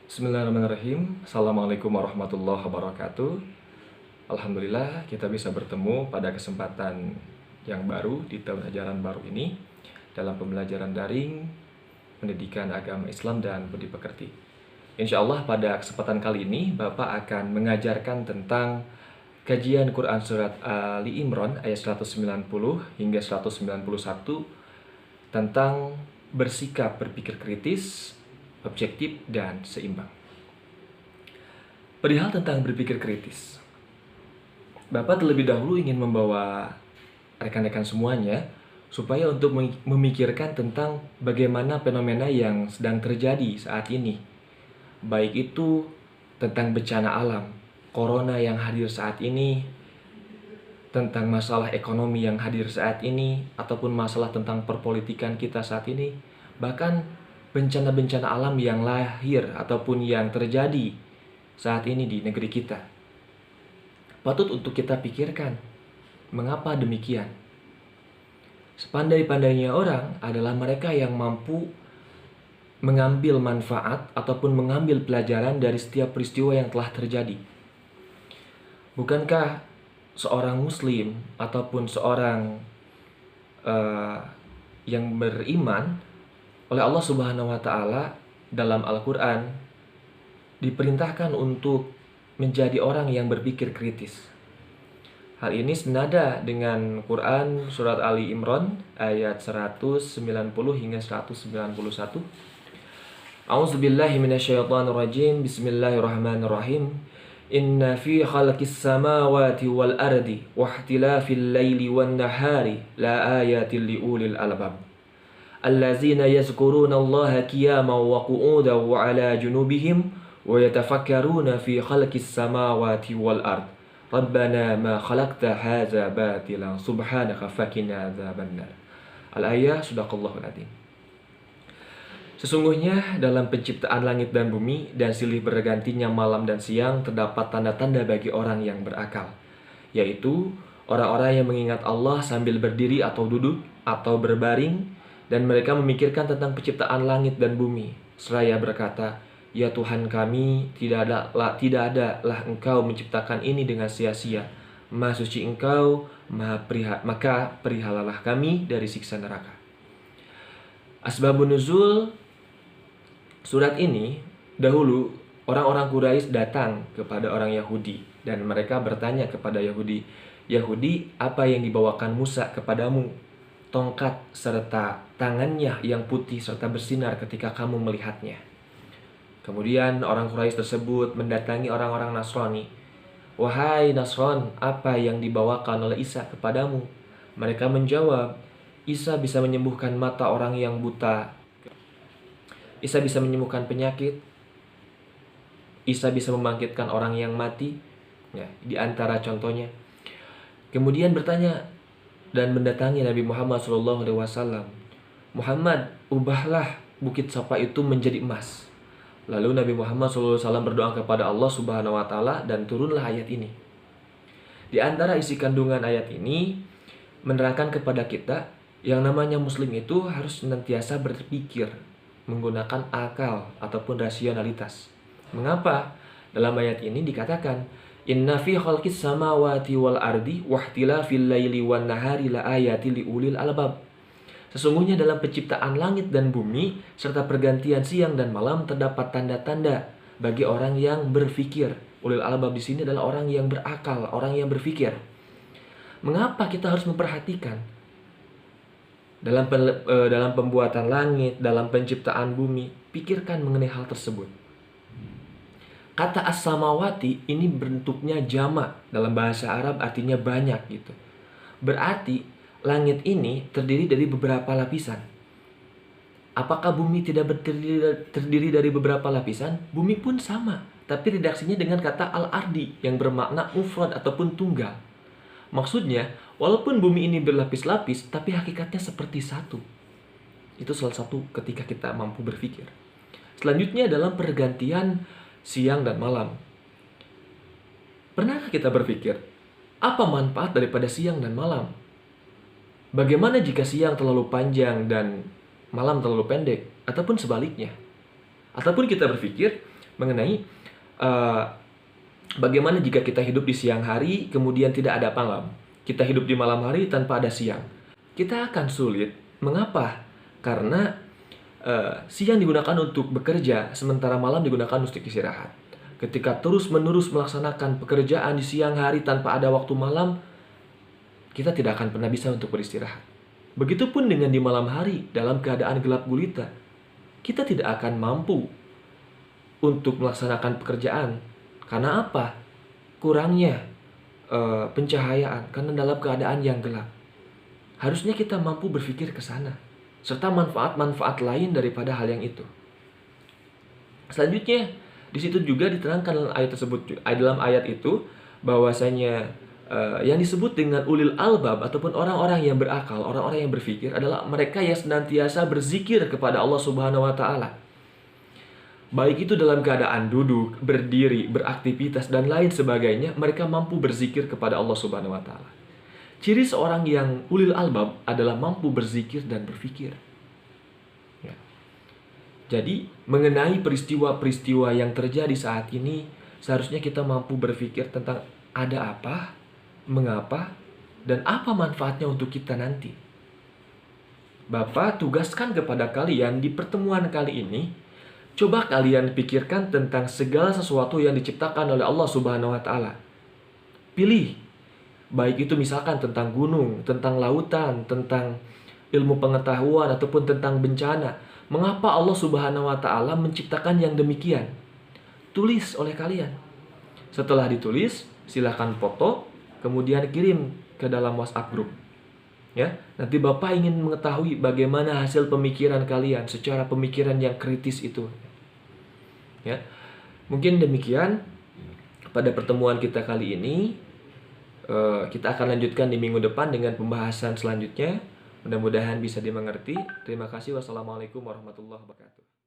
Bismillahirrahmanirrahim. Assalamualaikum warahmatullahi wabarakatuh. Alhamdulillah kita bisa bertemu pada kesempatan yang baru di tahun ajaran baru ini dalam pembelajaran daring pendidikan agama Islam dan budi pekerti. Insya Allah pada kesempatan kali ini Bapak akan mengajarkan tentang kajian Quran Surat Ali Imran ayat 190 hingga 191 tentang bersikap berpikir kritis, objektif, dan seimbang. Perihal tentang berpikir kritis, Bapak terlebih dahulu ingin membawa rekan-rekan semuanya supaya untuk memikirkan tentang bagaimana fenomena yang sedang terjadi saat ini. Baik itu tentang bencana alam, corona yang hadir saat ini, tentang masalah ekonomi yang hadir saat ini, ataupun masalah tentang perpolitikan kita saat ini, bahkan bencana-bencana alam yang lahir ataupun yang terjadi saat ini di negeri kita. Patut untuk kita pikirkan, mengapa demikian? Sepandai-pandainya orang adalah mereka yang mampu mengambil manfaat ataupun mengambil pelajaran dari setiap peristiwa yang telah terjadi. Bukankah seorang muslim ataupun seorang yang beriman oleh Allah Subhanahu wa Ta'ala dalam Al-Quran diperintahkan untuk menjadi orang yang berpikir kritis? Hal ini senada dengan Quran Surat Ali Imran ayat 190 hingga 191. A'udzubillahi minasyaitonirrajim. Bismillahirrahmanirrahim. Inna fi khalqis samawati wal ardi wa ihtilafil laili wan nahari la ayatin liulil albab. Allazina yazkuruna Allaha qiyaman wa qu'udan wa 'ala junubihim wa yatafakkaruna fi khalqis samawati wal ard. Rabbana ma khalaqta hadza batilan subhanaka faqina adzabannar. Al-ayah. Shadaqallahul adzim. Sesungguhnya dalam penciptaan langit dan bumi dan silih bergantinya malam dan siang terdapat tanda-tanda bagi orang yang berakal, yaitu orang-orang yang mengingat Allah sambil berdiri atau duduk atau berbaring, dan mereka memikirkan tentang penciptaan langit dan bumi, seraya berkata, "Ya Tuhan kami, tidak adalah Engkau menciptakan ini dengan sia-sia. Maha suci Engkau, maka perihalalah kami dari siksa neraka." Asbabun nuzul surat ini, dahulu orang-orang Quraisy datang kepada orang Yahudi dan mereka bertanya kepada Yahudi, "Yahudi, apa yang dibawakan Musa kepadamu? Tongkat serta tangannya yang putih serta bersinar ketika kamu melihatnya." Kemudian orang Quraisy tersebut mendatangi orang-orang Nasrani. "Wahai Nasron, apa yang dibawakan oleh Isa kepadamu?" Mereka menjawab, "Isa bisa menyembuhkan mata orang yang buta. Isa bisa menyembuhkan penyakit. Isa bisa membangkitkan orang yang mati." Ya, di antara contohnya. Kemudian bertanya dan mendatangi Nabi Muhammad SAW. "Muhammad, ubahlah bukit Safa itu menjadi emas." Lalu Nabi Muhammad SAW berdoa kepada Allah Subhanahu wa Ta'ala dan turunlah ayat ini. Di antara isi kandungan ayat ini menerangkan kepada kita yang namanya muslim itu harus senantiasa berpikir menggunakan akal ataupun rasionalitas. Mengapa? Dalam ayat ini dikatakan, "Inna fi khalqis samawati wal ardi wa ihtilafil laili wan nahari la ayatin liulil albab." Sesungguhnya dalam penciptaan langit dan bumi serta pergantian siang dan malam terdapat tanda-tanda bagi orang yang berfikir. Ulil albab di sini adalah orang yang berakal, orang yang berfikir. Mengapa kita harus memperhatikan dalam pembuatan langit, dalam penciptaan bumi? Pikirkan mengenai hal tersebut. Kata as-samawati ini bentuknya jamak, dalam bahasa Arab artinya banyak gitu. Berarti langit ini terdiri dari beberapa lapisan. Apakah bumi tidak terdiri dari beberapa lapisan? Bumi pun sama, tapi redaksinya dengan kata al-ardi yang bermakna mufrad ataupun tunggal. Maksudnya, walaupun bumi ini berlapis-lapis, tapi hakikatnya seperti satu. Itu salah satu ketika kita mampu berpikir. Selanjutnya dalam pergantian siang dan malam. Pernahkah kita berpikir, apa manfaat daripada siang dan malam? Bagaimana jika siang terlalu panjang dan malam terlalu pendek? Ataupun sebaliknya? Ataupun kita berpikir, mengenai uh, bagaimana jika kita hidup di siang hari kemudian tidak ada malam. Kita hidup di malam hari tanpa ada siang. Kita akan sulit. Mengapa? Karena siang digunakan untuk bekerja, sementara malam digunakan untuk istirahat. Ketika terus-menerus melaksanakan pekerjaan di siang hari tanpa ada waktu malam, kita tidak akan pernah bisa untuk beristirahat. Begitupun dengan di malam hari, dalam keadaan gelap gulita, kita tidak akan mampu untuk melaksanakan pekerjaan. Karena apa? Kurangnya pencahayaan, karena dalam keadaan yang gelap. Harusnya kita mampu berpikir ke sana, serta manfaat-manfaat lain daripada hal yang itu. Selanjutnya, di situ juga diterangkan dalam ayat tersebut, dalam ayat itu bahwasanya yang disebut dengan ulil albab ataupun orang-orang yang berakal, orang-orang yang berpikir adalah mereka yang senantiasa berzikir kepada Allah Subhanahu wa taala. Baik itu dalam keadaan duduk, berdiri, beraktivitas dan lain sebagainya, mereka mampu berzikir kepada Allah Subhanahu wa taala. Ciri seorang yang ulil albab adalah mampu berzikir dan berpikir. Ya. Jadi, mengenai peristiwa-peristiwa yang terjadi saat ini, seharusnya kita mampu berpikir tentang ada apa, mengapa, dan apa manfaatnya untuk kita nanti. Bapak tugaskan kepada kalian di pertemuan kali ini, coba kalian pikirkan tentang segala sesuatu yang diciptakan oleh Allah Subhanahu wa taala. Pilih, baik itu misalkan tentang gunung, tentang lautan, tentang ilmu pengetahuan ataupun tentang bencana. Mengapa Allah Subhanahu wa taala menciptakan yang demikian? Tulis oleh kalian. Setelah ditulis, silakan foto, kemudian kirim ke dalam WhatsApp group. Ya, nanti Bapak ingin mengetahui bagaimana hasil pemikiran kalian secara pemikiran yang kritis itu. Ya. Mungkin demikian pada pertemuan kita kali ini. Kita akan lanjutkan di minggu depan dengan pembahasan selanjutnya. Mudah-mudahan bisa dimengerti. Terima kasih. Wassalamualaikum warahmatullahi wabarakatuh.